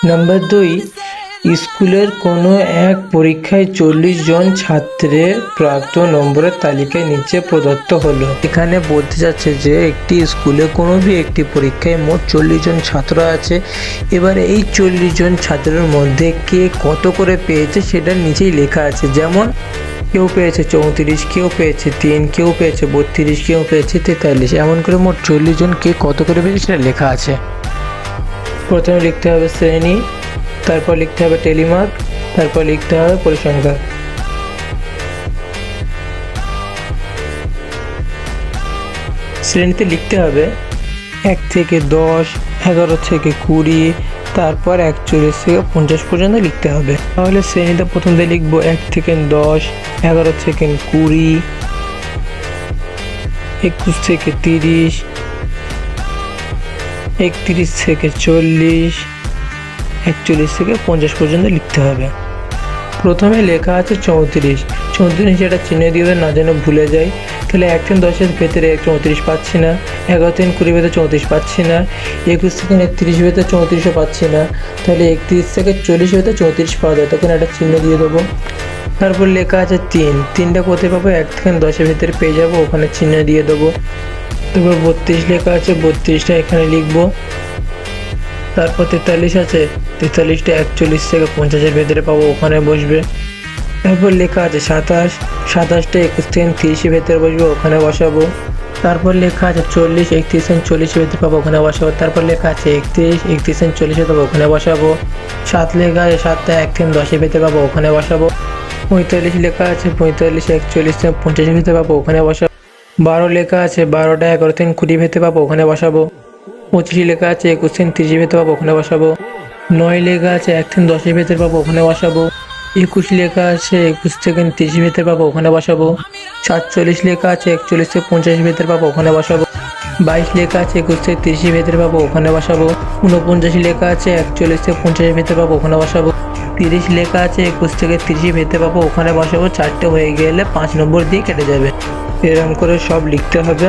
Number 2, স্কুলের কোনো এক পরীক্ষায় 40 জন ছাত্রের প্রাপ্ত নম্বরের তালিকা নিচে প্রদত্ত হলো। এখানে বলতে যাচ্ছে যে একটি স্কুলে কোনো একটি পরীক্ষায় মোট 40 জন ছাত্র আছে। এবার এই 40 জন ছাত্রের মধ্যে কে কত করে পেয়েছে সেটা নিচেই লেখা আছে। যেমন কেউ পেয়েছে 34, কেউ পেয়েছে 3, কেউ পেয়েছে 32, কেউ পেয়েছে 43, এমন করে মোট 40 জন কে কত করে পেয়েছে সেটা লেখা আছে। প্রথমে লিখতে হবে শ্রেণী, তারপর লিখতে হবে টেলিমার্ক, তারপর লিখতে হবে পরিসংখ্যান। শ্রেণীতে লিখতে হবে 1 থেকে 10, 11 থেকে 20, তারপর 41 থেকে 50 পর্যন্ত লিখতে হবে। তাহলে শ্রেণীতে প্রথমে লিখবো 1 থেকে 10, 11 থেকে 20, 21 থেকে 30, 31 থেকে 40, 41 থেকে 50 পর্যন্ত লিখতে হবে। প্রথমে লেখা আছে 34, 34 এটা চিহ্ন দিয়ে না যেন ভুলে যাই। তাহলে 1 থেকে 10-এর ভেতরে 34 পাচ্ছি না, 11 থেকে 20 ভেতরে 34 পাচ্ছি না, 21 থেকে 31 ভেতরে 34ও পাচ্ছি না। তাহলে 31 থেকে 40 ভেতরে 34 পাওয়া যায়, তখন একটা চিহ্ন দিয়ে দেবো। তারপর লেখা আছে 3, 3টা কোথায় পাবো? 1 থেকে 10-এর ভেতরে পেয়ে যাবো, ওখানে চিহ্ন দিয়ে দেবো। তারপর 32 লেখা আছে, 32টা এখানে লিখবো। তারপর 43 আছে, 43টা 41 থেকে 50-এর ভেতরে পাবো, ওখানে বসবে। তারপর লেখা আছে 27, 27টা 21 থেকে 30-এর ভেতরে বসবে, ওখানে বসাবো। তারপর লেখা আছে 40, 31 থেকে 40-এর ভেতরে পাবো, ওখানে বসাবো। তারপর লেখা আছে 31, 31 থেকে 40-এর পাবো, ওখানে বসাবো। 7 লেখা আছে, 7টা 1 থেকে 10-এর ভেতরে পাবো, ওখানে বসাবো। 45 লেখা আছে, 45, 41 থেকে 50-এর ভেতরে পাবো, ওখানে বসাবো। 12 লেখা আছে, 12টা 11 থেকে 20-এর ভেতরে পাবো, ওখানে বসাবো। 25 লেখা আছে, 21 থেকে 30-এর ভেতরে পাবো, ওখানে বসাবো। 9 লেখা আছে, 1 থেকে 10-এর ভেতরে পাবো, ওখানে বসাবো। 21 লেখা আছে, 21 থেকে 30-এর ভেতরে পাবো, ওখানে বসাবো। 47 লেখা আছে, 41 থেকে 50-এর ভেতরে পাবো, ওখানে বসাবো। 22 লেখা আছে, 21 থেকে 30-এর ভেতরে পাবো, ওখানে বসাবো। 49 লেখা আছে, 41 থেকে 50-এর ভেতরে পাবো, ওখানে বসাবো। 30 লেখা আছে, 21 থেকে 30-এর ভেতরে পাবো, ওখানে বসাবো। 4টে হয়ে গেলে 5 নম্বর দিয়ে কেটে যাবে। এরকম করে সব লিখতে হবে।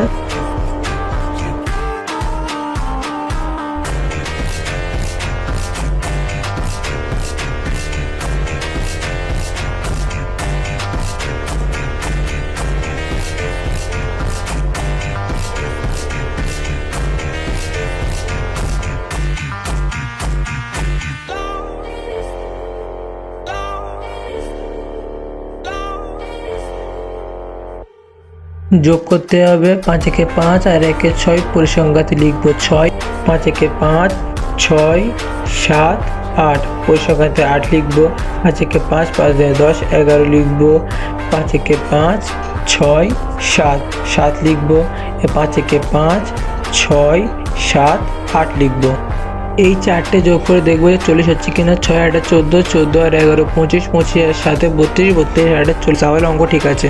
যোগ করতে হবে 5 একে 5 আর 1 একে 6, পরিসংখ্যাতে লিখবো 6, 5 একে 5, 6, 7, 8, পরিসংখ্যাতে 8 লিখবো। 5 একে 5, 5 দিয়ে 10, 11 লিখবো। 5 একে 5, 6, 7, 7 লিখবো। 5 একে 5, 6, 7, 8 লিখবো। এই 4টে যোগ করে দেখবো যে 40 হচ্ছে কিনা। 6 8 14, 14 আর 11 25, 25 আর 7 32, 32 আর 8 40। তাহলে অঙ্ক ঠিক আছে।